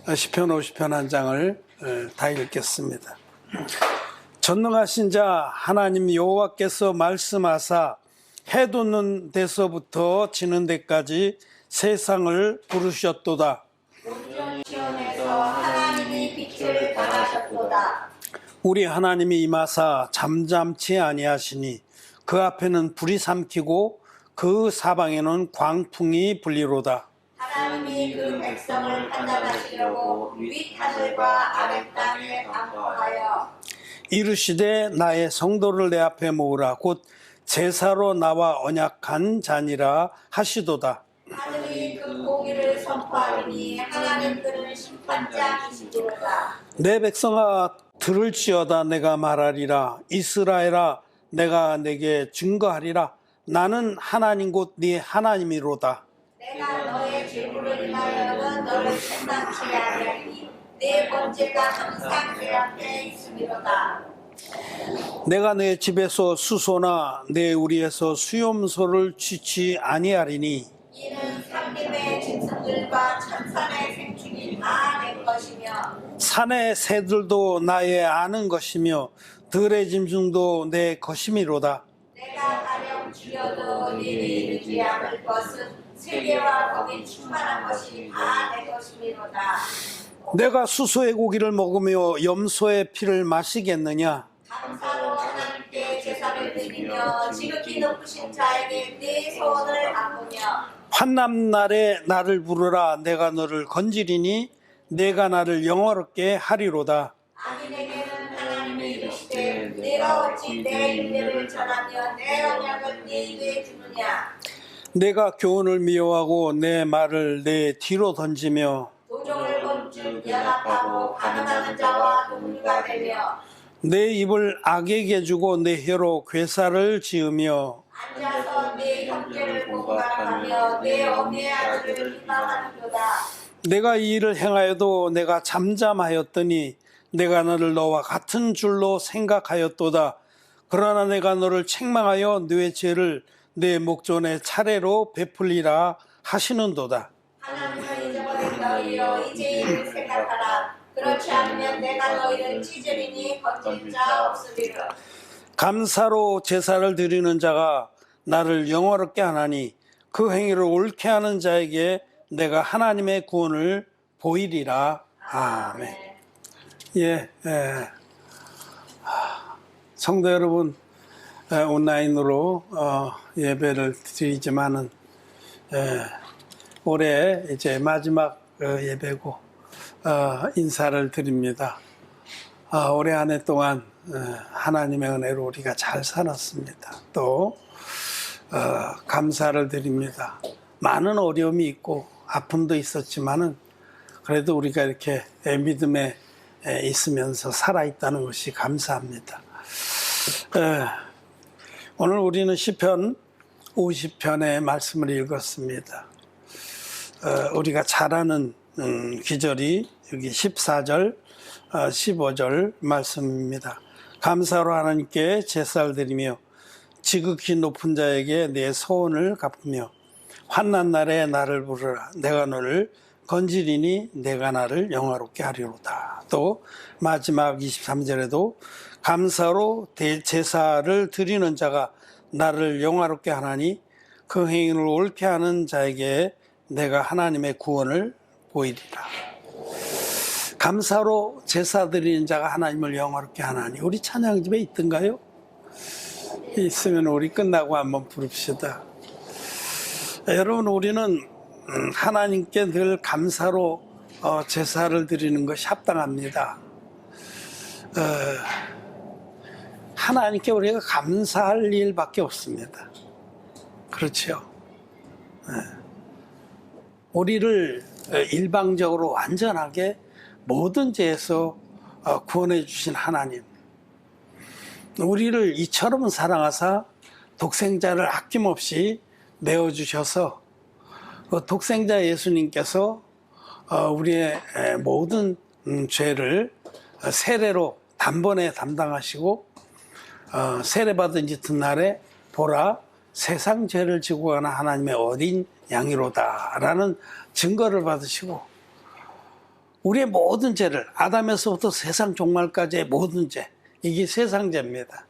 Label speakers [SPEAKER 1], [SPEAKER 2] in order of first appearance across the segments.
[SPEAKER 1] 시편 50편 한 장을 다 읽겠습니다. 전능하신 자 하나님 여호와께서 말씀하사 해 돋는 데서부터 지는 데까지 세상을 부르셨도다.
[SPEAKER 2] 온전 시온에서 하나님이 빛을 발하셨도다.
[SPEAKER 1] 우리 하나님이 임하사 잠잠치 아니하시니 그 앞에는 불이 삼키고 그 사방에는 광풍이 불리로다.
[SPEAKER 2] 하나님이 그 백성을 판단하시려고 윗하늘과 아랫땅을 강포하여
[SPEAKER 1] 이르시되 나의 성도를 내 앞에 모으라. 곧 제사로 나와 언약한 자니라 하시도다.
[SPEAKER 2] 하늘이 그 공의를 선포하리니 하나님 그는 심판자이시리로다.
[SPEAKER 1] 내 백성아 들을지어다. 내가 말하리라. 이스라엘아 내가 내게 증거하리라. 나는 하나님 곧 네 하나님이로다.
[SPEAKER 2] 내가 너의 죄물을 인하여는 너를 책망치 아니하리니 내 번제가 항상 내 앞에 있음이로다.
[SPEAKER 1] 내가 내 집에서 수소나 내 우리에서 수염소를 취치 아니하리니
[SPEAKER 2] 이는 산림의 짐승들과 천산의 생충이 다 내 것이며
[SPEAKER 1] 산의 새들도 나의 아는 것이며 들의 짐승도 내 것이미로다.
[SPEAKER 2] 내가 가령 죽여도 일이 이르지 않을 것은 세계와 거기 충만한 것이 다 내 것이미로다.
[SPEAKER 1] 내가 수소의 고기를 먹으며 염소의 피를 마시겠느냐?
[SPEAKER 2] 감사로 하나님께 제사를 드리며 지극히 높으신 자에게 내 소원을 아뢰며
[SPEAKER 1] 환난 날에 나를 부르라. 내가 너를 건지리니 내가 나를 영화롭게 하리로다.
[SPEAKER 2] 악인에게는 하나님이 이르시되 내가 어찌 내 인내를 전하며 내 언약을 네게 주느냐.
[SPEAKER 1] 내가 교훈을 미워하고 내 말을 내 뒤로 던지며
[SPEAKER 2] 도적을 본즉 연합하고 가늠하는 자와 동류가 되며
[SPEAKER 1] 내 입을 악에게 주고 내 혀로 괴사를 지으며
[SPEAKER 2] 앉아서 내 형제를 공갈하며 내 어미의 아들을 희망하는도다.
[SPEAKER 1] 내가 이 일을 행하여도 내가 잠잠하였더니 내가 너를 너와 같은 줄로 생각하였도다. 그러나 내가 너를 책망하여 네 죄를 내 목전에 차례로 베풀리라 하시는도다.
[SPEAKER 2] 하나님을 잊어버린 너희여 이제 이를 생각하라. 그렇지 않으면 내가 너희를 찢으리니 건질 자 없으리라.
[SPEAKER 1] 감사로 제사를 드리는 자가 나를 영화롭게 하나니 그 행위를 옳게 하는 자에게 내가 하나님의 구원을 보이리라. 아멘. 예, 성도 여러분, 온라인으로 예배를 드리지만은 올해 이제 마지막 예배고 인사를 드립니다. 올해 한 해 동안 하나님의 은혜로 우리가 잘 살았습니다. 또 감사를 드립니다. 많은 어려움이 있고 아픔도 있었지만은 그래도 우리가 이렇게 믿음에 있으면서 살아있다는 것이 감사합니다. 오늘 우리는 시편 50편의 말씀을 읽었습니다. 우리가 잘 아는 기절이 여기 14절, 15절 말씀입니다. 감사로 하나님께 제사를 드리며 지극히 높은 자에게 내 소원을 갚으며 환난 날에 나를 부르라. 내가 너를 건지리니 내가 나를 영화롭게 하리로다. 또 마지막 23절에도 감사로 제사를 드리는 자가 나를 영화롭게 하나니 그 행위를 옳게 하는 자에게 내가 하나님의 구원을 보이리라. 감사로 제사 드리는 자가 하나님을 영화롭게 하나니 우리 찬양집에 있던가요? 있으면 우리 끝나고 한번 부릅시다. 여러분, 우리는 하나님께 늘 감사로 제사를 드리는 것이 합당합니다. 하나님께 우리가 감사할 일밖에 없습니다. 그렇죠? 우리를 일방적으로 완전하게 모든 죄에서 구원해 주신 하나님, 우리를 이처럼 사랑하사 독생자를 아낌없이 내어주셔서 독생자 예수님께서 우리의 모든 죄를 세례로 단번에 담당하시고 세례받은 이튿날에 보라 세상 죄를 지고 가는 하나님의 어린 양이로다 라는 증거를 받으시고 우리의 모든 죄를 아담에서부터 세상 종말까지의 모든 죄, 이게 세상죄입니다.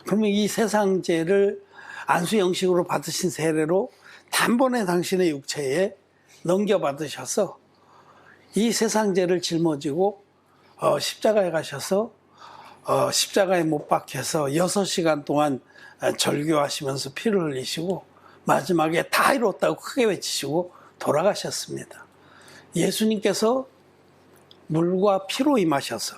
[SPEAKER 1] 그러면 이 세상죄를 안수 형식으로 받으신 세례로 단번에 당신의 육체에 넘겨받으셔서 이 세상죄를 짊어지고 십자가에 가셔서 십자가에 못 박혀서 6시간 동안 절규하시면서 피를 흘리시고 마지막에 다 이뤘다고 크게 외치시고 돌아가셨습니다. 예수님께서 물과 피로 임하셔서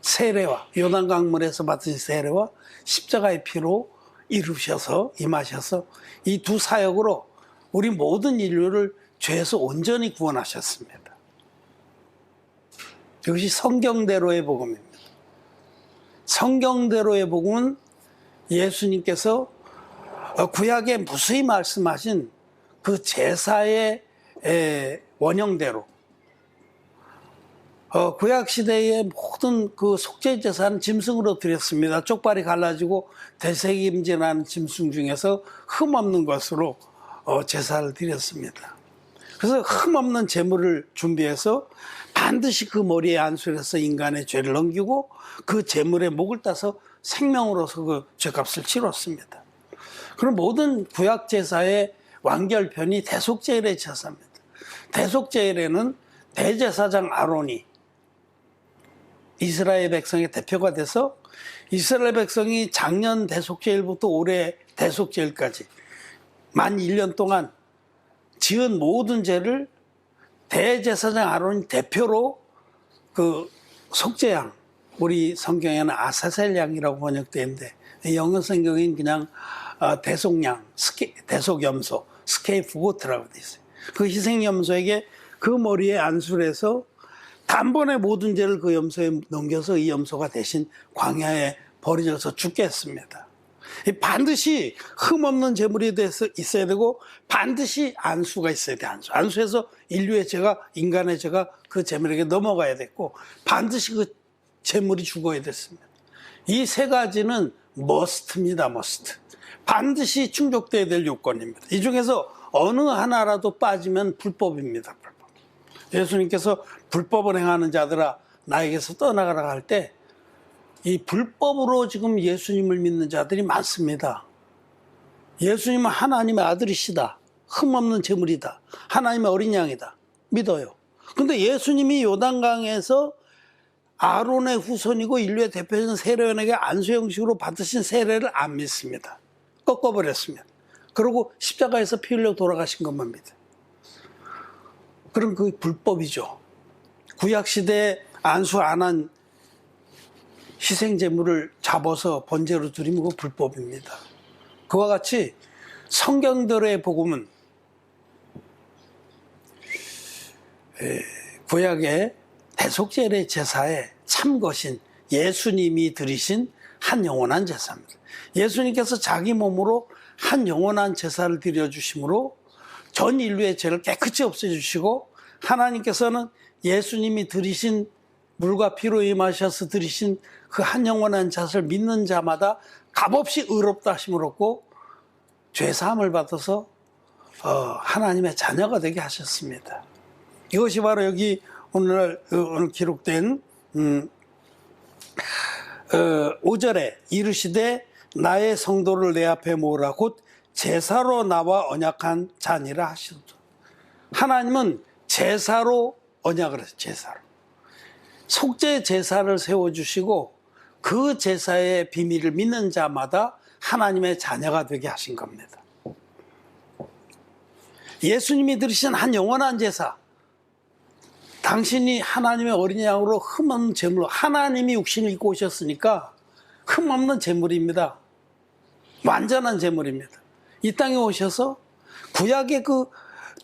[SPEAKER 1] 세례와 요단강물에서 받으신 세례와 십자가의 피로 이루셔서 임하셔서 이 두 사역으로 우리 모든 인류를 죄에서 온전히 구원하셨습니다. 이것이 성경대로의 복음입니다. 성경대로의 복음은 예수님께서 구약에 무수히 말씀하신 그 제사의 원형대로 구약 시대의 모든 그 속죄 제사는 짐승으로 드렸습니다. 쪽발이 갈라지고 되새김질하는 짐승 중에서 흠없는 것으로 제사를 드렸습니다. 그래서 흠없는 제물을 준비해서 반드시 그 머리에 안수를 해서 인간의 죄를 넘기고 그 제물의 목을 따서 생명으로서 그 죄값을 치렀습니다. 그럼 모든 구약 제사의 완결편이 대속제일의 제사입니다. 대속제일에는 대제사장 아론이 이스라엘 백성의 대표가 돼서 이스라엘 백성이 작년 대속제일부터 올해 대속제일까지 만 1년 동안 지은 모든 죄를 대제사장 아론이 대표로 그 속죄양, 우리 성경에는 아사셀 양이라고 번역되는데 영어 성경에는 그냥 대속양, 대속염소, 스케이프고트라고 되어 있어요. 그 희생염소에게 그 머리에 안수를 해서 단번에 모든 죄를 그 염소에 넘겨서 이 염소가 대신 광야에 버려져서 죽게 했습니다. 반드시 흠없는 제물이 있어야 되고 반드시 안수가 있어야 돼. 안수해서 인류의 죄가, 인간의 죄가 그 제물에게 넘어가야 됐고 반드시 그 제물이 죽어야 됐습니다. 이 세 가지는 머스트입니다. 머스트. 반드시 충족돼야 될 요건입니다. 이 중에서 어느 하나라도 빠지면 불법입니다. 불법. 예수님께서 불법을 행하는 자들아 나에게서 떠나가라 할 때 이 불법으로 지금 예수님을 믿는 자들이 많습니다. 예수님은 하나님의 아들이시다. 흠없는 제물이다. 하나님의 어린 양이다. 믿어요. 근데 예수님이 요단강에서 아론의 후손이고 인류의 대표적인 세례원에게 안수 형식으로 받으신 세례를 안 믿습니다. 꺾어버렸습니다. 그리고 십자가에서 피 흘려 돌아가신 것만 믿어요. 그럼 그게 불법이죠. 구약시대에 안수 안 한 희생제물을 잡아서 번제로 드리면 그거 불법입니다. 그와 같이 성경대로의 복음은 구약의 대속제일의 제사의 참것인 예수님이 드리신 한 영원한 제사입니다. 예수님께서 자기 몸으로 한 영원한 제사를 드려주심으로 전 인류의 죄를 깨끗이 없애주시고 하나님께서는 예수님이 드리신 물과 피로 임하셔서 드리신 그 한 영원한 자를 믿는 자마다 값없이 의롭다 하심을 얻고 죄사함을 받아서 하나님의 자녀가 되게 하셨습니다. 이것이 바로 여기 오늘 기록된 5절에 이르시되 나의 성도를 내 앞에 모으라 곧 제사로 나와 언약한 자니라 하시도다. 하나님은 제사로 언약을 했어요. 제사로. 속죄 제사를 세워주시고 그 제사의 비밀을 믿는 자마다 하나님의 자녀가 되게 하신 겁니다. 예수님이 드리신 한 영원한 제사, 당신이 하나님의 어린 양으로 흠없는 제물로 하나님이 육신을 입고 오셨으니까 흠없는 제물입니다. 완전한 제물입니다. 이 땅에 오셔서 구약의 그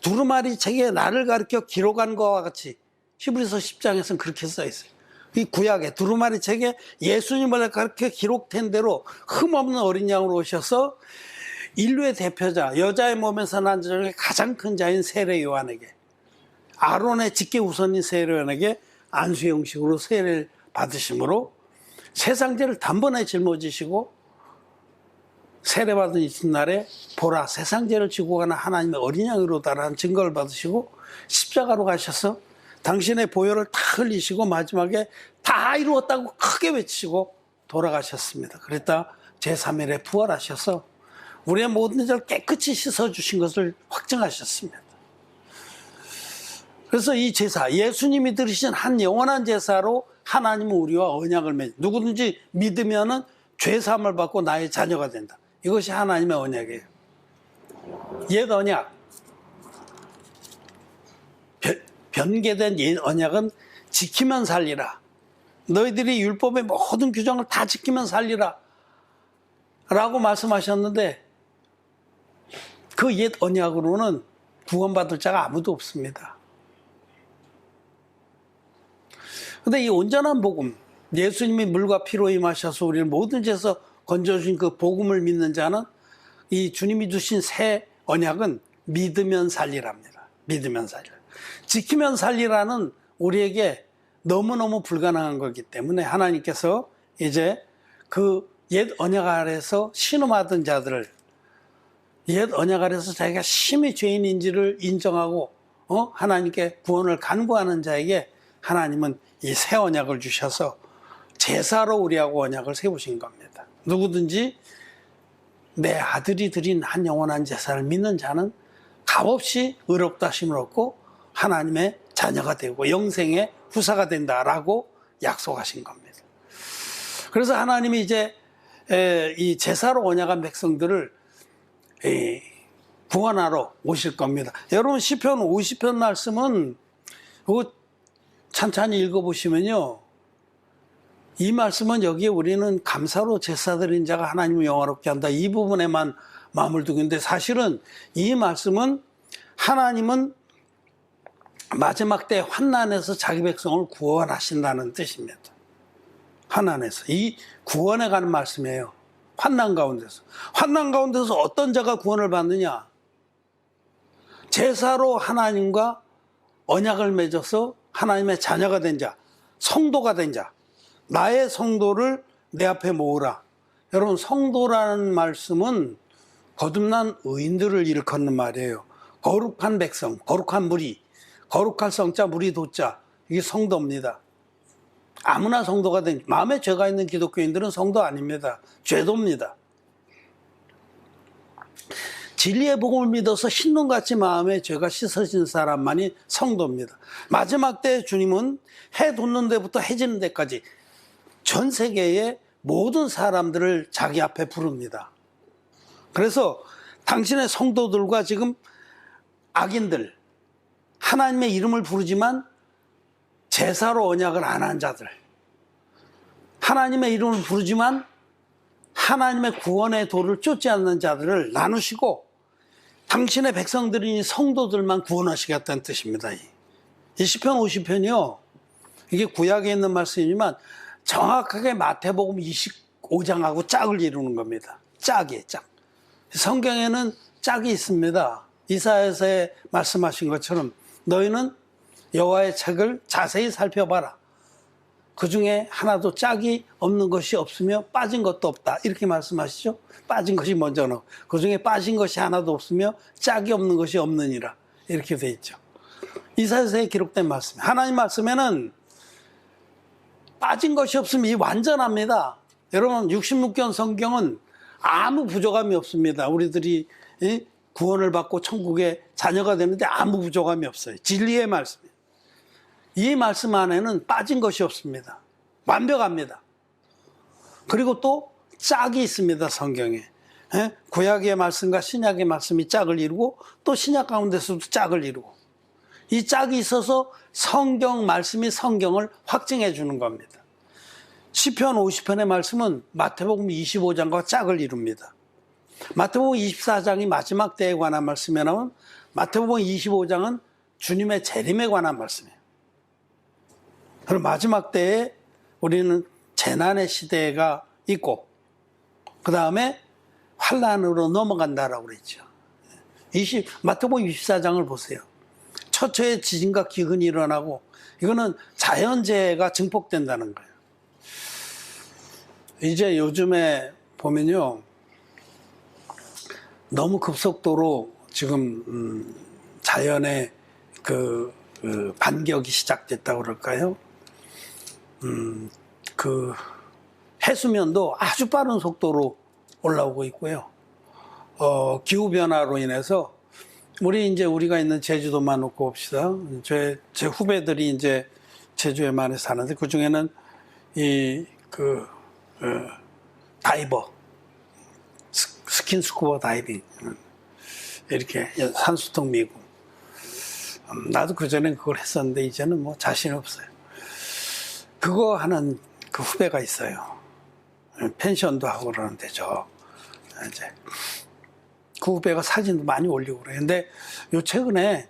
[SPEAKER 1] 두루마리 책에 나를 가르쳐 기록한 것과 같이 히브리서 10장에서는 그렇게 써 있어요. 이 구약의 두루마리 책에 예수님을 가르쳐 기록된 대로 흠없는 어린 양으로 오셔서 인류의 대표자, 여자의 몸에서 난 자 중에 가장 큰 자인 세례 요한에게, 아론의 직계 우선인 세례 요한에게 안수 형식으로 세례를 받으심으로 세상죄를 단번에 짊어지시고 세례받은 이튿날에 보라 세상죄를 지고 가는 하나님의 어린 양으로다라는 증거를 받으시고 십자가로 가셔서 당신의 보혈을 다 흘리시고 마지막에 다 이루었다고 크게 외치고 돌아가셨습니다. 그랬다 제3일에 부활하셔서 우리의 모든 죄를 깨끗이 씻어주신 것을 확증하셨습니다. 그래서 이 제사, 예수님이 들으신 한 영원한 제사로 하나님은 우리와 언약을 맺어 누구든지 믿으면은 죄사함을 받고 나의 자녀가 된다. 이것이 하나님의 언약이에요. 옛 언약, 변개된 옛 언약은 지키면 살리라. 너희들이 율법의 모든 규정을 다 지키면 살리라 라고 말씀하셨는데 그 옛 언약으로는 구원받을 자가 아무도 없습니다. 근데 이 온전한 복음, 예수님이 물과 피로 임하셔서 우리를 모든 죄에서 건져주신 그 복음을 믿는 자는 이 주님이 주신 새 언약은 믿으면 살리랍니다. 믿으면 살리라. 지키면 살리라는 우리에게 너무너무 불가능한 거기 때문에 하나님께서 이제 그 옛 언약 아래서 신음하던 자들을 옛 언약 아래서 자기가 심히 죄인인지를 인정하고 하나님께 구원을 간구하는 자에게 하나님은 이 새 언약을 주셔서 제사로 우리하고 언약을 세우신 겁니다. 누구든지 내 아들이 드린 한 영원한 제사를 믿는 자는 값없이 의롭다 하심을 얻고 하나님의 자녀가 되고 영생의 후사가 된다라고 약속하신 겁니다. 그래서 하나님이 이제 이 제사로 언약한 백성들을 구원하러 오실 겁니다. 여러분 시편 50편 말씀은 그거 찬찬히 읽어보시면요, 이 말씀은 여기에 우리는 감사로 제사 드린 자가 하나님을 영화롭게 한다 이 부분에만 마음을 두고 있는데 사실은 이 말씀은 하나님은 마지막 때 환난에서 자기 백성을 구원하신다는 뜻입니다. 환난에서 이 구원에 관한 말씀이에요. 환난 가운데서. 환난 가운데서 어떤 자가 구원을 받느냐? 제사로 하나님과 언약을 맺어서 하나님의 자녀가 된 자, 성도가 된 자, 나의 성도를 내 앞에 모으라. 여러분 성도라는 말씀은 거듭난 의인들을 일컫는 말이에요. 거룩한 백성, 거룩한 무리, 거룩할 성자 무리 도자, 이게 성도입니다. 아무나 성도가 된, 마음에 죄가 있는 기독교인들은 성도 아닙니다. 죄도입니다. 진리의 복음을 믿어서 흰눈같이 마음에 죄가 씻어진 사람만이 성도입니다. 마지막 때 주님은 해 돋는 데부터 해 지는 데까지 전 세계의 모든 사람들을 자기 앞에 부릅니다. 그래서 당신의 성도들과 지금 악인들, 하나님의 이름을 부르지만 제사로 언약을 안 한 자들, 하나님의 이름을 부르지만 하나님의 구원의 도를 쫓지 않는 자들을 나누시고 당신의 백성들이니 성도들만 구원하시겠다는 뜻입니다. 이 시편 50편이요. 이게 구약에 있는 말씀이지만 정확하게 마태복음 25장하고 짝을 이루는 겁니다. 짝이에요, 짝. 성경에는 짝이 있습니다. 이사야서에 말씀하신 것처럼 너희는 여호와의 책을 자세히 살펴봐라. 그 중에 하나도 짝이 없는 것이 없으며 빠진 것도 없다. 이렇게 말씀하시죠. 빠진 것이 먼저 나오고 그 중에 빠진 것이 하나도 없으며 짝이 없는 것이 없느니라. 이렇게 돼 있죠. 이사야서에 기록된 말씀. 하나님 말씀에는 빠진 것이 없으면 이 완전합니다. 여러분 66권 성경은 아무 부족함이 없습니다. 우리들이 구원을 받고 천국의 자녀가 되는데 아무 부족함이 없어요. 진리의 말씀이에요. 이 말씀 안에는 빠진 것이 없습니다. 완벽합니다. 그리고 또 짝이 있습니다. 성경에. 구약의 말씀과 신약의 말씀이 짝을 이루고 또 신약 가운데서도 짝을 이루고 이 짝이 있어서 성경 말씀이 성경을 확증해 주는 겁니다. 시편 50편의 말씀은 마태복음 25장과 짝을 이룹니다. 마태복음 24장이 마지막 때에 관한 말씀에 나온 마태복음 25장은 주님의 재림에 관한 말씀이에요. 그럼 마지막 때에 우리는 재난의 시대가 있고 그 다음에 환난으로 넘어간다라고 그랬죠. 마태복음 24장을 보세요. 처처에 지진과 기근이 일어나고 이거는 자연재해가 증폭된다는 거예요. 이제 요즘에 보면요, 너무 급속도로 지금 자연의 그 그 반격이 시작됐다고 그럴까요? 그 해수면도 아주 빠른 속도로 올라오고 있고요. 기후 변화로 인해서 우리가 있는 제주도만 놓고 봅시다. 제 후배들이 이제 제주에 많이 사는데 그 중에는 다이버, 스킨스쿠버 다이빙 이렇게 산수통 미고 나도 그전엔 그걸 했었는데 이제는 뭐 자신 없어요. 그거 하는 그 후배가 있어요. 펜션도 하고 그러는데 이제 그 후배가 사진도 많이 올리고 그래요. 근데 요 최근에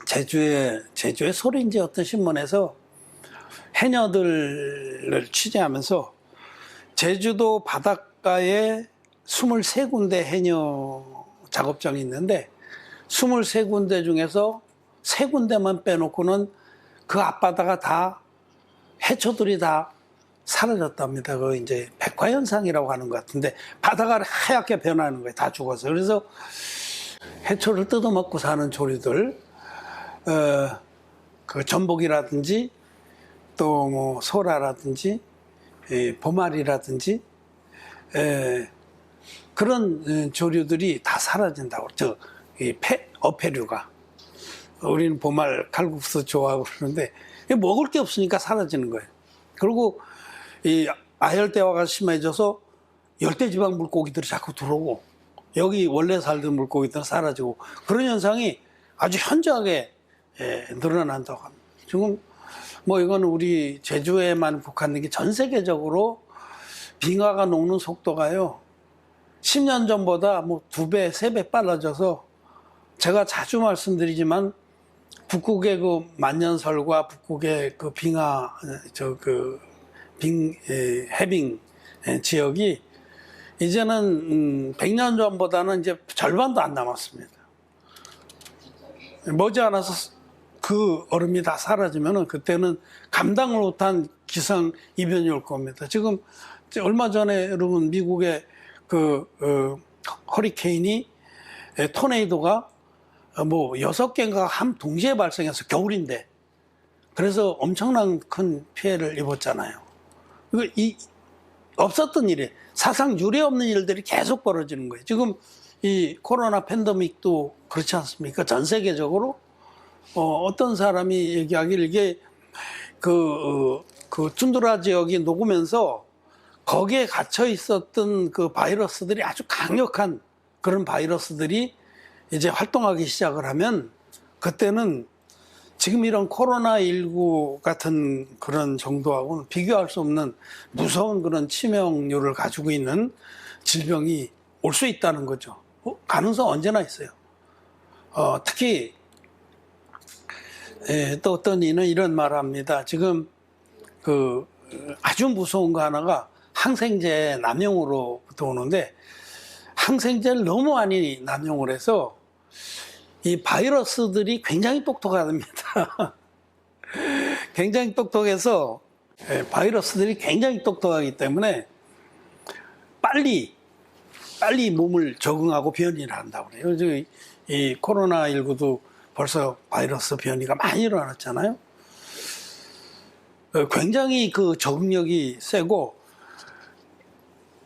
[SPEAKER 1] 제주의 소리인지 어떤 신문에서 해녀들을 취재하면서 제주도 바닷가에 23군데 해녀 작업장이 있는데 23군데 중에서 3군데만 빼놓고는 그 앞바다가 다 해초들이 다 사라졌답니다. 그 이제 백화현상이라고 하는 것 같은데 바다가 하얗게 변하는 거예요. 다 죽어서. 그래서 해초를 뜯어먹고 사는 조류들, 그 전복이라든지 또 뭐 소라라든지 보말이라든지 그런 조류들이 다 사라진다고. 어패류가. 우리는 보말 칼국수 좋아하고 그러는데 먹을 게 없으니까 사라지는 거예요. 그리고 이 아열대화가 심해져서 열대지방 물고기들이 자꾸 들어오고 여기 원래 살던 물고기들은 사라지고 그런 현상이 아주 현저하게 늘어난다고 합니다. 지금 뭐 이건 우리 제주에만 국한된 게 전 세계적으로 빙하가 녹는 속도가요 10년 전보다 뭐 2배, 3배 빨라져서 제가 자주 말씀드리지만 북극의 그 만년설과 북극의 그 빙하 해빙 지역이 이제는 100년 전보다는 이제 절반도 안 남았습니다. 머지않아서 그 얼음이 다 사라지면은 그때는 감당을 못한 기상 이변이 올 겁니다. 지금 얼마 전에 여러분 미국의 허리케인이 토네이도가 뭐 6개인가 한 동시에 발생해서 겨울인데 그래서 엄청난 큰 피해를 입었잖아요. 없었던 일이에요. 사상 유례 없는 일들이 계속 벌어지는 거예요. 지금 이 코로나 팬데믹도 그렇지 않습니까? 전 세계적으로 어떤 사람이 얘기하기를 이게 그 툰드라 지역이 녹으면서 거기에 갇혀 있었던 그 바이러스들이 아주 강력한 그런 바이러스들이 이제 활동하기 시작을 하면 그때는 지금 이런 코로나19 같은 그런 정도하고는 비교할 수 없는 무서운 그런 치명률을 가지고 있는 질병이 올 수 있다는 거죠. 가능성 언제나 있어요. 특히 또 어떤 이는 이런 말을 합니다. 지금 아주 무서운 거 하나가 항생제 남용으로부터 오는데 항생제를 너무 많이 남용을 해서 이 바이러스들이 굉장히 똑똑합니다. 굉장히 똑똑해서 바이러스들이 굉장히 똑똑하기 때문에 빨리 몸을 적응하고 변이를 한다고 그래요. 이 코로나19도 벌써 바이러스 변이가 많이 일어났잖아요. 굉장히 그 적응력이 세고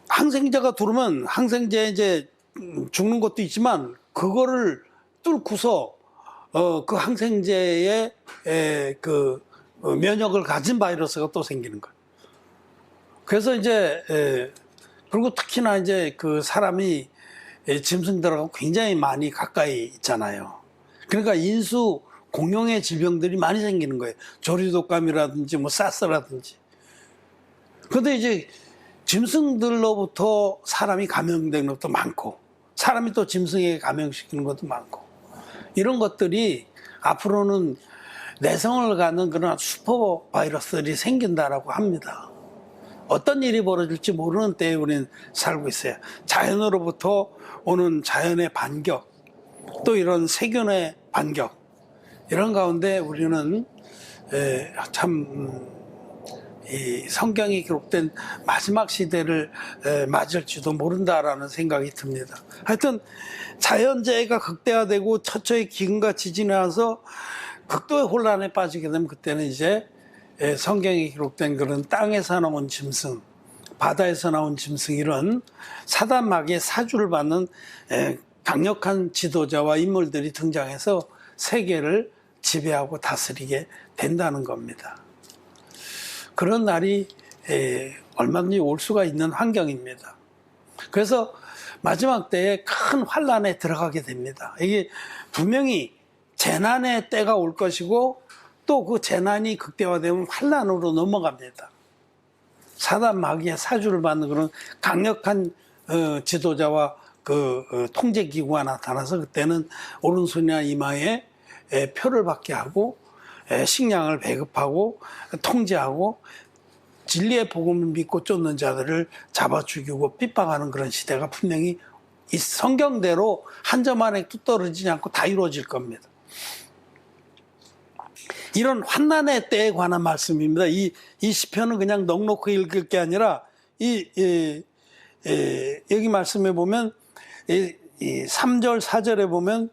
[SPEAKER 1] 항생제가 들어오면 항생제 이제 죽는 것도 있지만 그거를 뚫고서 그 항생제의 그 면역을 가진 바이러스가 또 생기는 거예요. 그래서 이제 그리고 특히나 이제 그 사람이 짐승들하고 굉장히 많이 가까이 있잖아요. 그러니까 인수 공용의 질병들이 많이 생기는 거예요. 조류독감이라든지 뭐 사스라든지. 그런데 이제 짐승들로부터 사람이 감염되는 것도 많고 사람이 또 짐승에게 감염시키는 것도 많고 이런 것들이 앞으로는 내성을 갖는 그런 슈퍼 바이러스들이 생긴다라고 합니다. 어떤 일이 벌어질지 모르는 때에 우리는 살고 있어요. 자연으로부터 오는 자연의 반격, 또 이런 세균의 반격, 이런 가운데 우리는 참 이 성경이 기록된 마지막 시대를 맞을지도 모른다라는 생각이 듭니다. 하여튼 자연재해가 극대화되고 처처의 기근과 지진이 와서 극도의 혼란에 빠지게 되면 그때는 이제 성경에 기록된 그런 땅에서 나온 짐승, 바다에서 나온 짐승 이런 사단 마귀의 사주를 받는 강력한 지도자와 인물들이 등장해서 세계를 지배하고 다스리게 된다는 겁니다. 그런 날이 얼마든지 올 수가 있는 환경입니다. 그래서 마지막 때에 큰 환란에 들어가게 됩니다. 이게 분명히 재난의 때가 올 것이고 또 그 재난이 극대화되면 환란으로 넘어갑니다. 사단 마귀의 사주를 받는 그런 강력한 지도자와 그 통제기구가 나타나서 그때는 오른손이나 이마에 표를 받게 하고 식량을 배급하고 통제하고 진리의 복음을 믿고 쫓는 자들을 잡아 죽이고 핍박하는 그런 시대가 분명히 이 성경대로 한 점 안에 뚝 떨어지지 않고 다 이루어질 겁니다. 이런 환난의 때에 관한 말씀입니다. 이 시편은 그냥 넉넉히 읽을 게 아니라 여기 말씀에 보면 3절 4절에 보면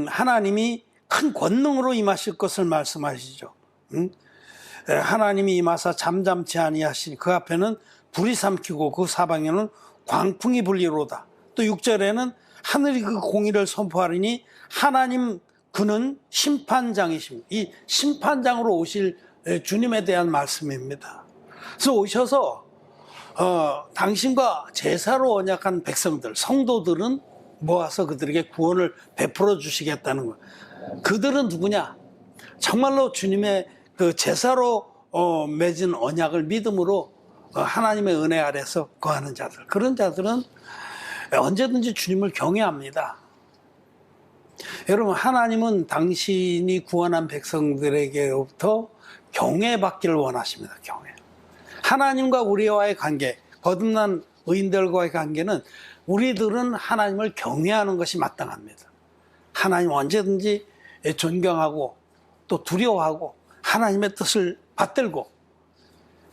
[SPEAKER 1] 하나님이 큰 권능으로 임하실 것을 말씀하시죠. 하나님이 임하사 잠잠치 아니하시니 그 앞에는 불이 삼키고 그 사방에는 광풍이 불리로다. 또 6절에는 하늘이 그 공의를 선포하리니 하나님 그는 심판장이십니다. 이 심판장으로 오실 주님에 대한 말씀입니다. 그래서 오셔서 당신과 제사로 언약한 백성들, 성도들은 모아서 그들에게 구원을 베풀어 주시겠다는 것. 그들은 누구냐? 정말로 주님의 그 제사로 맺은 언약을 믿음으로 하나님의 은혜 아래서 거하는 자들. 그런 자들은 언제든지 주님을 경외합니다. 여러분, 하나님은 당신이 구원한 백성들에게로부터 경외받기를 원하십니다. 경외. 하나님과 우리와의 관계, 거듭난 의인들과의 관계는 우리들은 하나님을 경외하는 것이 마땅합니다. 하나님 언제든지 존경하고 또 두려워하고 하나님의 뜻을 받들고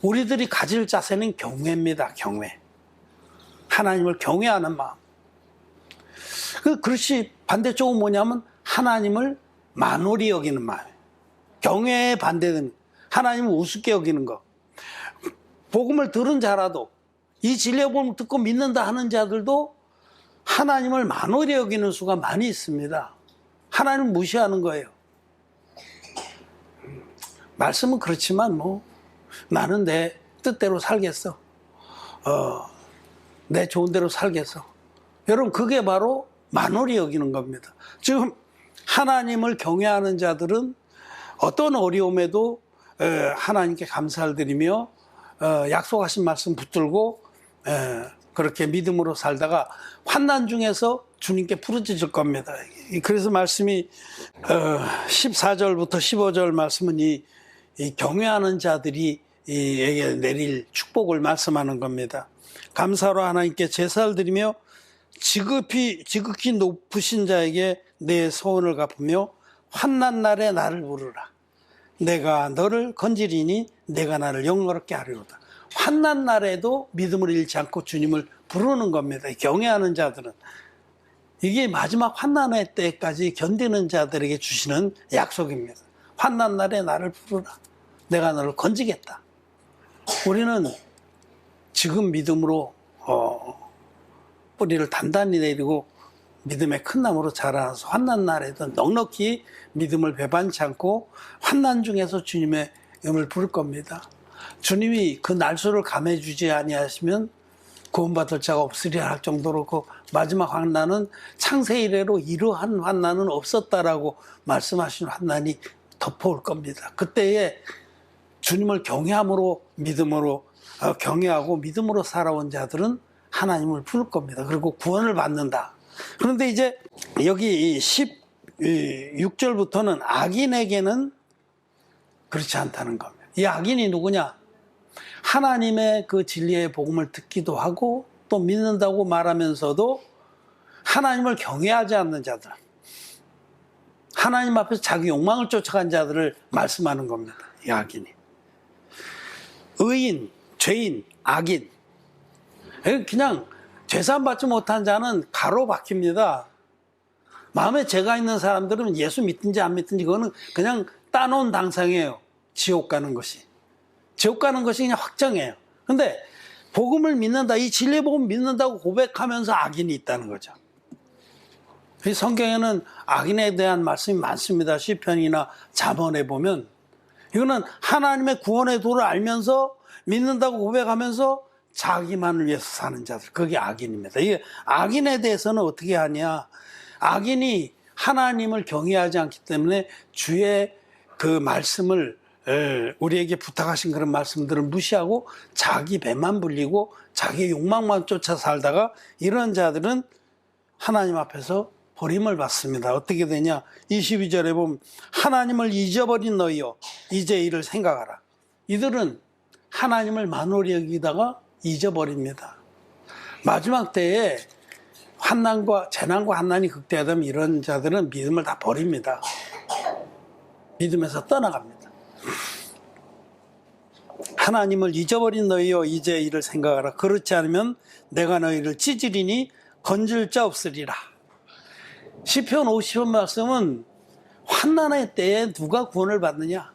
[SPEAKER 1] 우리들이 가질 자세는 경외입니다. 경외. 하나님을 경외하는 마음. 그것이 반대쪽은 뭐냐면 하나님을 만홀히 여기는 마음이에요. 경외에 반대되는 하나님을 우습게 여기는 것. 복음을 들은 자라도 이 진리의 복음을 듣고 믿는다 하는 자들도 하나님을 만홀히 여기는 수가 많이 있습니다. 하나님을 무시하는 거예요. 말씀은 그렇지만 뭐 나는 내 뜻대로 살겠어. 내 좋은 대로 살겠어. 여러분, 그게 바로 만홀히 여기는 겁니다. 지금 하나님을 경외하는 자들은 어떤 어려움에도 하나님께 감사를 드리며 약속하신 말씀 붙들고 그렇게 믿음으로 살다가 환난 중에서 주님께 부르짖을 겁니다. 그래서 말씀이 14절부터 15절 말씀은 이 경외하는 자들이 에게 내릴 축복을 말씀하는 겁니다. 감사로 하나님께 제사를 드리며 지극히 높으신 자에게 내 소원을 갚으며 환난 날에 나를 부르라. 내가 너를 건지리니 내가 나를 영광롭게 하리로다. 환난 날에도 믿음을 잃지 않고 주님을 부르는 겁니다. 경외하는 자들은. 이게 마지막 환난의 때까지 견디는 자들에게 주시는 약속입니다. 환난 날에 나를 부르라. 내가 너를 건지겠다. 우리는 지금 믿음으로 뿌리를 단단히 내리고 믿음의 큰 나무로 자라서 환난 날에도 넉넉히 믿음을 배반치 않고 환난 중에서 주님의 이름을 부를 겁니다. 주님이 그 날수를 감해주지 아니하시면 구원받을 자가 없으리라 할 정도로 그 마지막 환난은 창세 이래로 이러한 환난은 없었다라고 말씀하신 환난이 덮어올 겁니다. 그때에 주님을 경외함으로 믿음으로 경외하고 믿음으로 살아온 자들은 하나님을 부를 겁니다. 그리고 구원을 받는다. 그런데 이제 여기 16절부터는 악인에게는 그렇지 않다는 겁니다. 이 악인이 누구냐? 하나님의 그 진리의 복음을 듣기도 하고 또 믿는다고 말하면서도 하나님을 경외하지 않는 자들, 하나님 앞에서 자기 욕망을 쫓아간 자들을 말씀하는 겁니다. 이 악인이. 의인, 죄인, 악인. 그냥 죄산 받지 못한 자는 가로막힙니다. 마음에 죄가 있는 사람들은 예수 믿든지 안 믿든지 그거는 그냥 따놓은 당상이에요. 지옥 가는 것이. 지옥 가는 것이 그냥 확정이에요. 근데 복음을 믿는다, 이 진리의 복음 믿는다고 고백하면서 악인이 있다는 거죠. 이 성경에는 악인에 대한 말씀이 많습니다. 시편이나 잠언에 보면 이거는 하나님의 구원의 도를 알면서 믿는다고 고백하면서 자기만을 위해서 사는 자들, 그게 악인입니다. 이게 악인에 대해서는 어떻게 하냐? 악인이 하나님을 경외하지 않기 때문에 주의 그 말씀을 우리에게 부탁하신 그런 말씀들을 무시하고 자기 배만 불리고 자기 욕망만 쫓아 살다가 이런 자들은 하나님 앞에서 버림을 받습니다. 어떻게 되냐? 22절에 보면 하나님을 잊어버린 너희여 이제 이를 생각하라. 이들은 하나님을 만홀히 여기다가 잊어버립니다. 마지막 때에 재난과 환난이 극대화되면 이런 자들은 믿음을 다 버립니다. 믿음에서 떠나갑니다. 하나님을 잊어버린 너희여 이제 이를 생각하라. 그렇지 않으면 내가 너희를 찢으리니 건질 자 없으리라. 시편 50편 말씀은 환난의 때에 누가 구원을 받느냐,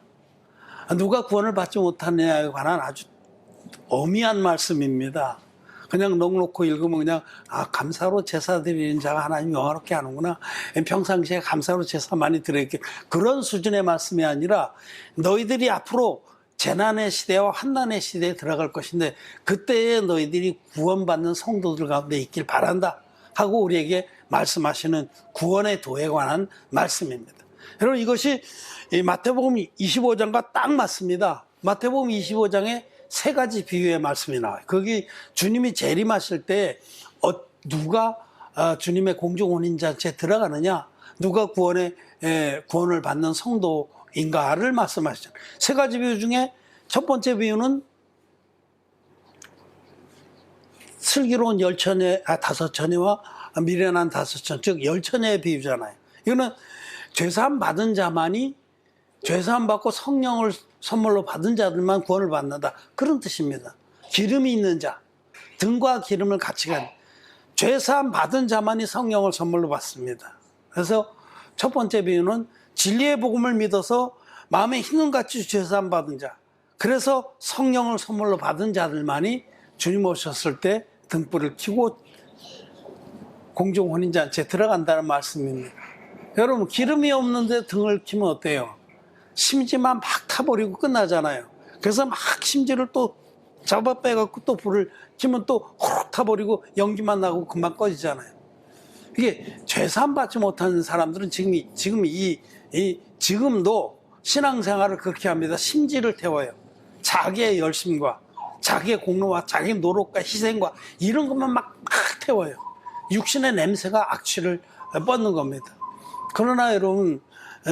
[SPEAKER 1] 누가 구원을 받지 못하느냐에 관한 아주 엄미한 말씀입니다. 그냥 넉놓고 읽으면 그냥 감사로 제사 드리는 자가 하나님 영화롭게 하는구나, 평상시에 감사로 제사 많이 드렸게, 그런 수준의 말씀이 아니라 너희들이 앞으로 재난의 시대와 환난의 시대에 들어갈 것인데 그때에 너희들이 구원받는 성도들 가운데 있길 바란다 하고 우리에게 말씀하시는 구원의 도에 관한 말씀입니다. 여러분, 이것이 마태복음 25장과 딱 맞습니다. 마태복음 25장에 세 가지 비유의 말씀이 나와요. 거기 주님이 재림하실 때 누가 주님의 공중 혼인잔치에 들어가느냐, 누가 구원을 받는 성도인가를 말씀하시죠. 세 가지 비유 중에 첫 번째 비유는 슬기로운 다섯 처녀와 미련한 다섯 처녀, 즉 열처녀의 비유잖아요. 이거는 죄사함 받은 자만이, 죄사함 받고 성령을 선물로 받은 자들만 구원을 받는다, 그런 뜻입니다. 기름이 있는 자, 등과 기름을 같이 가는, 죄사함 받은 자만이 성령을 선물로 받습니다. 그래서 첫 번째 비유는 진리의 복음을 믿어서 마음에 희는같이 죄사함 받은 자, 그래서 성령을 선물로 받은 자들만이 주님 오셨을 때 등불을 켜고 공중 혼인잔치에 들어간다는 말씀입니다. 여러분, 기름이 없는데 등을 켜면 어때요? 심지만 막 타버리고 끝나잖아요. 그래서 막 심지를 또 잡아 빼갖고 또 불을 켜면 또 호록 타버리고 연기만 나고 금방 꺼지잖아요. 이게 죄사함 받지 못하는 사람들은 지금도 신앙생활을 그렇게 합니다. 심지를 태워요. 자기의 열심과 자기의 공로와 자기의 노력과 희생과 이런 것만 막 태워요. 육신의 냄새가 악취를 뻗는 겁니다. 그러나 여러분,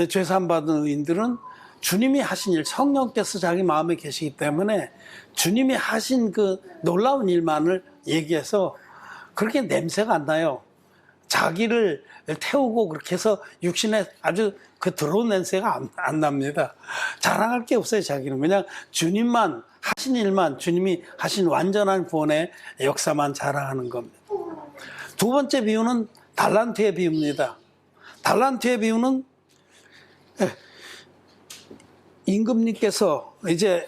[SPEAKER 1] 죄사함 받은 의인들은 주님이 하신 일, 성령께서 자기 마음에 계시기 때문에 주님이 하신 그 놀라운 일만을 얘기해서 그렇게 냄새가 안 나요. 자기를 태우고 그렇게 해서 육신에 아주 그 더러운 냄새가 안 납니다. 자랑할 게 없어요, 자기는. 그냥 주님만 하신 일만, 주님이 하신 완전한 구원의 역사만 자랑하는 겁니다. 두 번째 비유는 달란트의 비유입니다. 달란트의 비유는 임금님께서 이제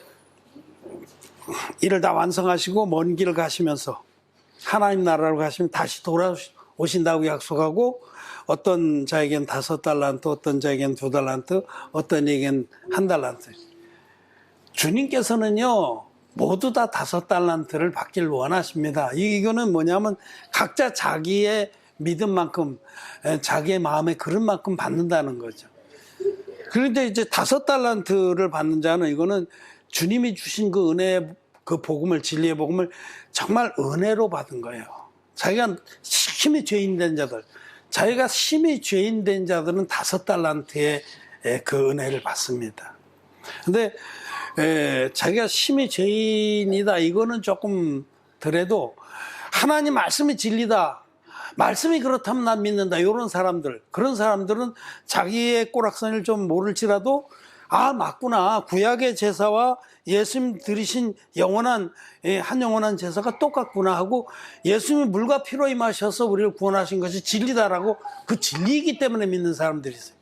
[SPEAKER 1] 일을 다 완성하시고 먼 길을 가시면서 하나님 나라로 가시면 다시 돌아오신다고 약속하고, 어떤 자에겐 5달란트, 어떤 자에겐 2달란트, 어떤 이에겐 1달란트. 주님께서는요, 모두 다 5달란트를 받길 원하십니다. 이거는 뭐냐면 각자 자기의 믿음만큼, 자기의 마음의 그릇만큼 받는다는 거죠. 그런데 이제 5달란트를 받는 자는, 이거는 주님이 주신 그 은혜의 그 복음을, 진리의 복음을 정말 은혜로 받은 거예요. 자기가 심히 죄인된 자들, 자기가 심히 죄인된 자들은 5달란트의 그 은혜를 받습니다. 근데 자기가 심히 죄인이다, 이거는 조금 덜해도 하나님 말씀이 진리다, 말씀이 그렇다면 난 믿는다, 이런 사람들, 그런 사람들은 자기의 꼬락선을 좀 모를지라도 아, 맞구나. 구약의 제사와 예수님 드리신 영원한, 한 영원한 제사가 똑같구나 하고 예수님이 물과 피로 임하셔서 우리를 구원하신 것이 진리다라고 그 진리이기 때문에 믿는 사람들이 있어요.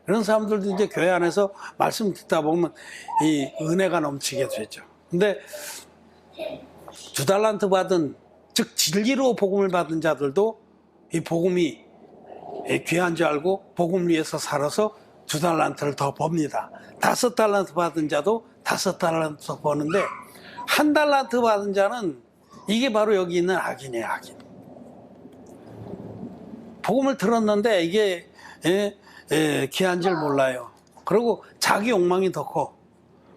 [SPEAKER 1] 그런 사람들도 이제 교회 안에서 말씀 듣다 보면 이 은혜가 넘치게 되죠. 근데 2달란트 받은, 즉 진리로 복음을 받은 자들도 이 복음이 귀한 줄 알고 복음 위해서 살아서 2달란트를 더 법니다. 5달란트 받은 자도 5달란트 버는데 1달란트 받은 자는 이게 바로 여기 있는 악인이에요, 악인. 복음을 들었는데 이게 귀한 줄 몰라요. 그리고 자기 욕망이 더 커.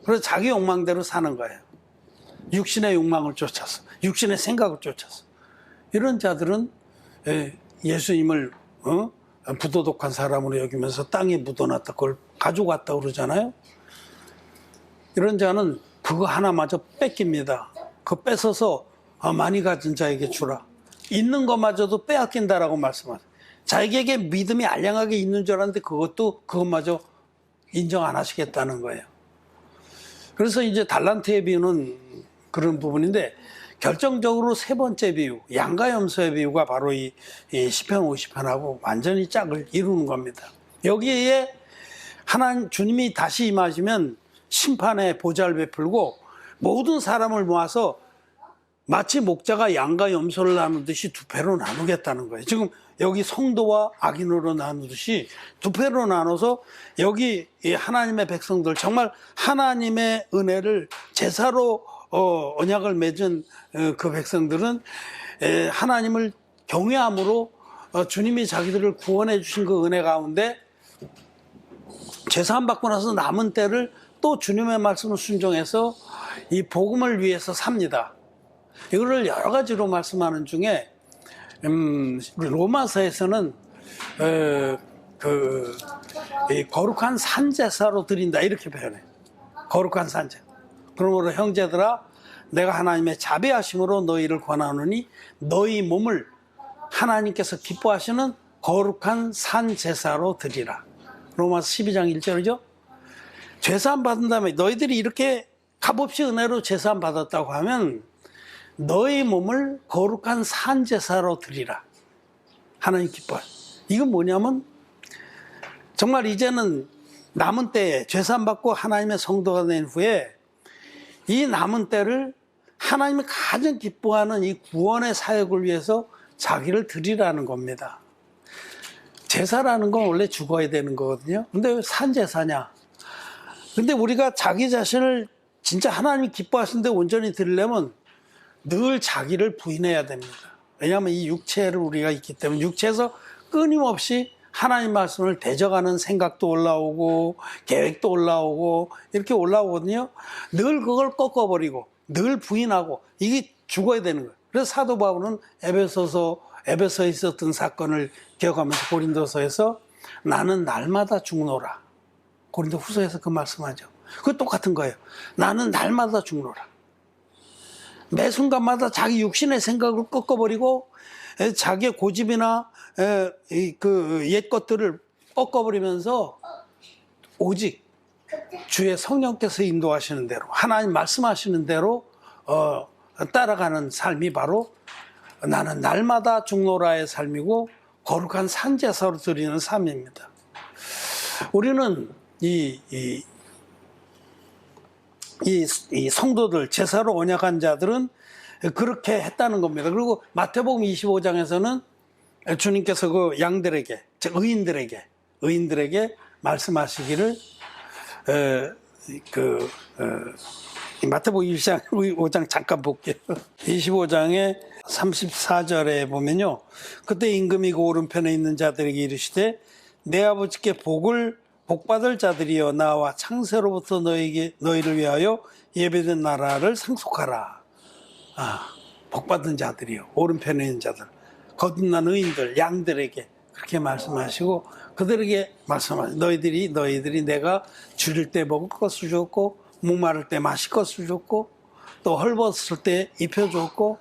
[SPEAKER 1] 그래서 자기 욕망대로 사는 거예요. 육신의 욕망을 쫓아서, 육신의 생각을 쫓아서. 이런 자들은 예수님을 부도덕한 사람으로 여기면서 땅에 묻어놨다 그걸 가져갔다 그러잖아요. 이런 자는 그거 하나마저 뺏깁니다. 그거 뺏어서 많이 가진 자에게 주라. 있는 것마저도 빼앗긴다라고 말씀하세요. 자에게 믿음이 알량하게 있는 줄 알았는데 그것마저 인정 안 하시겠다는 거예요. 그래서 이제 달란트의 비유는 그런 부분인데, 결정적으로 세 번째 비유, 양과 염소의 비유가 바로 이 시편 50편하고 완전히 짝을 이루는 겁니다. 여기에 하나님 주님이 다시 임하시면 심판의 보좌를 베풀고 모든 사람을 모아서 마치 목자가 양과 염소를 나누듯이 두 패로 나누겠다는 거예요. 지금 여기 성도와 악인으로 나누듯이 두 패로 나눠서 여기 하나님의 백성들, 정말 하나님의 은혜를 제사로 언약을 맺은 그 백성들은 하나님을 경외함으로 주님이 자기들을 구원해 주신 그 은혜 가운데 제사함 받고 나서 남은 때를 또 주님의 말씀을 순종해서 이 복음을 위해서 삽니다. 이거를 여러 가지로 말씀하는 중에 로마서에서는 거룩한 산제사로 드린다 이렇게 표현해요. 거룩한 산제. 그러므로 형제들아, 내가 하나님의 자비하심으로 너희를 권하노니 너희 몸을 하나님께서 기뻐하시는 거룩한 산제사로 드리라. 로마서 12장 1절이죠. 죄사함 받은 다음에 너희들이 이렇게 값없이 은혜로 죄사함 받았다고 하면 너희 몸을 거룩한 산제사로 드리라. 하나님 기뻐요. 이건 뭐냐면 정말 이제는 남은 때에 죄사함 받고 하나님의 성도가 된 후에 이 남은 때를 하나님이 가장 기뻐하는 이 구원의 사역을 위해서 자기를 드리라는 겁니다. 제사라는 건 원래 죽어야 되는 거거든요. 근데 왜 산제사냐? 근데 우리가 자기 자신을 진짜 하나님이 기뻐하시는데 온전히 드리려면 늘 자기를 부인해야 됩니다. 왜냐하면 이 육체를 우리가 있기 때문에 육체에서 끊임없이 하나님 말씀을 대적하는 생각도 올라오고 계획도 올라오고 이렇게 올라오거든요. 늘 그걸 꺾어버리고 늘 부인하고 이게 죽어야 되는 거예요. 그래서 사도 바울은 에베소에 있었던 사건을 기억하면서 고린도서에서 나는 날마다 죽노라. 고린도 후서에서 그 말씀하죠. 그거 똑같은 거예요. 나는 날마다 죽노라. 매 순간마다 자기 육신의 생각을 꺾어버리고 자기의 고집이나 그 옛 것들을 꺾어버리면서 오직 주의 성령께서 인도하시는 대로 하나님 말씀하시는 대로 따라가는 삶이 바로 나는 날마다 죽노라의 삶이고 거룩한 산제사로 드리는 삶입니다. 우리는 이 성도들, 제사로 언약한 자들은 그렇게 했다는 겁니다. 그리고 마태복음 25장에서는 주님께서 그 양들에게, 즉 의인들에게 말씀하시기를 마태복음 25장 잠깐 볼게요. 25장에 34절에 보면요. 그때 임금이 그 오른편에 있는 자들에게 이르시되 내 아버지께 복받을 자들이여 나와 창세로부터 너희를 위하여 예배된 나라를 상속하라. 복받은 자들이요. 오른편에 있는 자들. 거듭난 의인들, 양들에게 그렇게 말씀하시고 그들에게 말씀하시고 너희들이 내가 줄일 때 먹을 것을 줬고 목마를 때 마실 것을 줬고 또 헐벗을 때 입혀줬고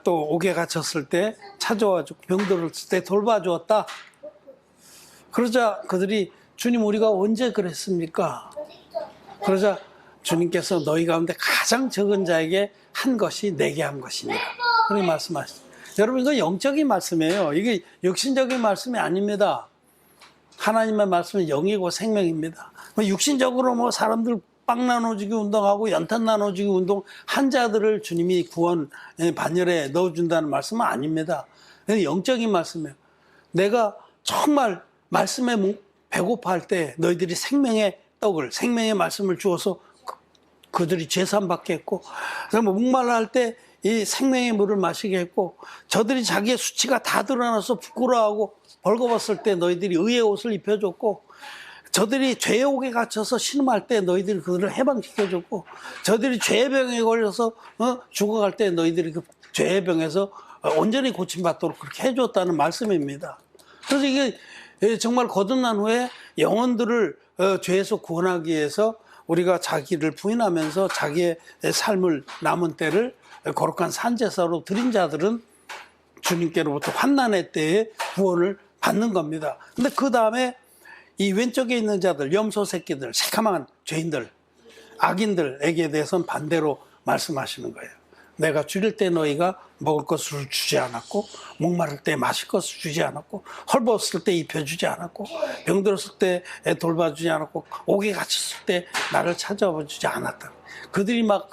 [SPEAKER 1] 또 옥에 갇혔을 때 찾아와주고 병들었을 때 돌봐주었다. 그러자 그들이 주님 우리가 언제 그랬습니까? 그러자 주님께서 너희 가운데 가장 적은 자에게 한 것이 내게 한 것이니라. 그렇게 말씀하셨어요. 여러분 이거 영적인 말씀이에요. 이게 육신적인 말씀이 아닙니다. 하나님의 말씀은 영이고 생명입니다. 육신적으로 뭐 사람들 빵 나눠주기 운동하고 연탄 나눠주기 운동 한 자들을 주님이 구원 반열에 넣어준다는 말씀은 아닙니다. 영적인 말씀이에요. 내가 정말 말씀에 배고파할 때 너희들이 생명의 떡을 생명의 말씀을 주어서 그들이 죄산받게 했고 목말라 할 때 이 생명의 물을 마시게 했고 저들이 자기의 수치가 다 드러나서 부끄러워하고 벌거벗을 때 너희들이 의의 옷을 입혀줬고 저들이 죄의 옥에 갇혀서 신음할 때 너희들이 그들을 해방시켜줬고 저들이 죄의 병에 걸려서 죽어갈 때 너희들이 그 죄의 병에서 온전히 고침받도록 그렇게 해줬다는 말씀입니다. 그래서 이게 정말 거듭난 후에 영혼들을 죄에서 구원하기 위해서 우리가 자기를 부인하면서 자기의 삶을 남은 때를 거룩한 산제사로 드린 자들은 주님께로부터 환난의 때에 구원을 받는 겁니다. 근데 그 다음에 이 왼쪽에 있는 자들, 염소 새끼들, 새카만 죄인들, 악인들에게 대해서는 반대로 말씀하시는 거예요. 내가 줄일 때 너희가 먹을 것을 주지 않았고 목마를 때 마실 것을 주지 않았고 헐벗을 때 입혀주지 않았고 병들었을 때 돌봐주지 않았고 옥에 갇혔을 때 나를 찾아와 주지 않았다. 그들이 막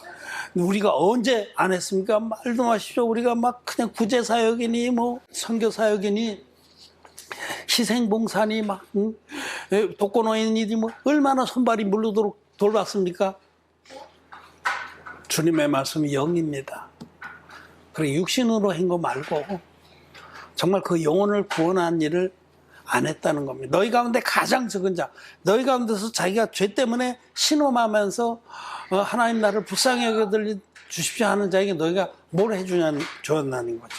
[SPEAKER 1] 우리가 언제 안 했습니까? 말도 마십시오. 우리가 막 그냥 구제사역이니 뭐 선교사역이니 희생봉사니 막 독거노인이니 뭐 얼마나 손발이 물르도록 돌봤습니까? 주님의 말씀이 영입니다. 그리고 육신으로 한 거 말고 정말 그 영혼을 구원한 일을 안 했다는 겁니다. 너희 가운데 가장 적은 자, 너희 가운데서 자기가 죄 때문에 신음하면서 하나님 나를 불쌍히 여겨 주십시오 하는 자에게 너희가 뭘 해주냐는 거죠.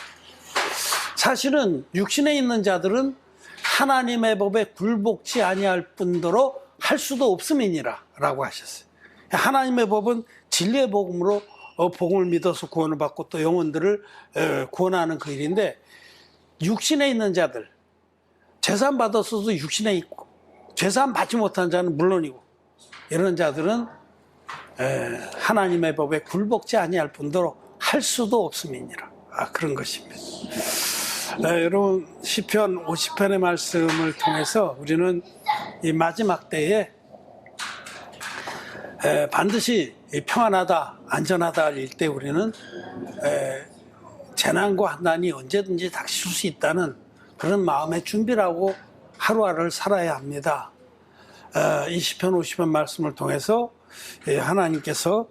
[SPEAKER 1] 사실은 육신에 있는 자들은 하나님의 법에 굴복치 아니할 뿐더러 할 수도 없음이니라 라고 하셨어요. 하나님의 법은 진리의 복음으로 복음을 믿어서 구원을 받고 또 영혼들을 구원하는 그 일인데 육신에 있는 자들, 재산 받았어도 육신에 있고 재산 받지 못한 자는 물론이고 이런 자들은 하나님의 법에 굴복지 아니할 뿐더러 할 수도 없음이니라. 그런 것입니다. 여러분 시편 50편의 말씀을 통해서 우리는 이 마지막 때에 반드시 평안하다, 안전하다 일 때 우리는 재난과 환난이 언제든지 닥칠 수 있다는 그런 마음의 준비를 하고 하루하루를 살아야 합니다. 이 시편 50편 말씀을 통해서 하나님께서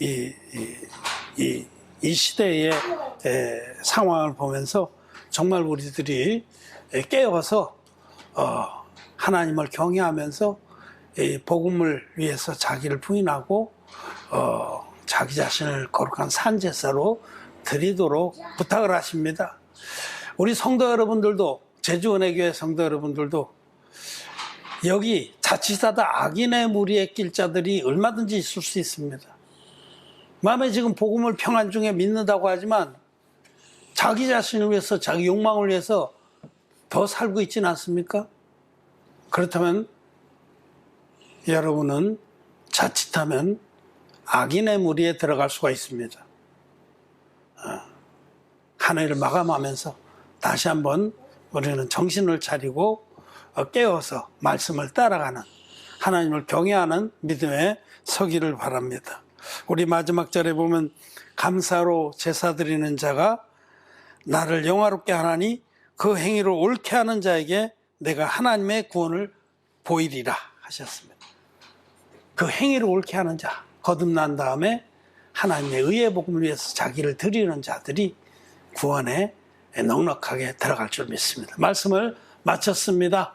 [SPEAKER 1] 이 시대의 상황을 보면서 정말 우리들이 깨어서 하나님을 경외하면서 복음을 위해서 자기를 부인하고 자기 자신을 거룩한 산제사로 드리도록 부탁을 하십니다. 우리 성도 여러분들도 제주은혜교회 성도 여러분들도 여기 자칫하다 악인의 무리에 낄 자들이 얼마든지 있을 수 있습니다. 마음에 지금 복음을 평안 중에 믿는다고 하지만 자기 자신을 위해서 자기 욕망을 위해서 더 살고 있지는 않습니까? 그렇다면 여러분은 자칫하면 악인의 무리에 들어갈 수가 있습니다. 한 해를 마감하면서 다시 한번 우리는 정신을 차리고 깨어서 말씀을 따라가는 하나님을 경외하는 믿음에 서기를 바랍니다. 우리 마지막 절에 보면 감사로 제사 드리는 자가 나를 영화롭게 하나니 그 행위를 옳게 하는 자에게 내가 하나님의 구원을 보이리라 하셨습니다. 그 행위를 옳게 하는 자, 거듭난 다음에 하나님의 의의 복음을 위해서 자기를 드리는 자들이 구원에 넉넉하게 들어갈 줄 믿습니다. 말씀을 마쳤습니다.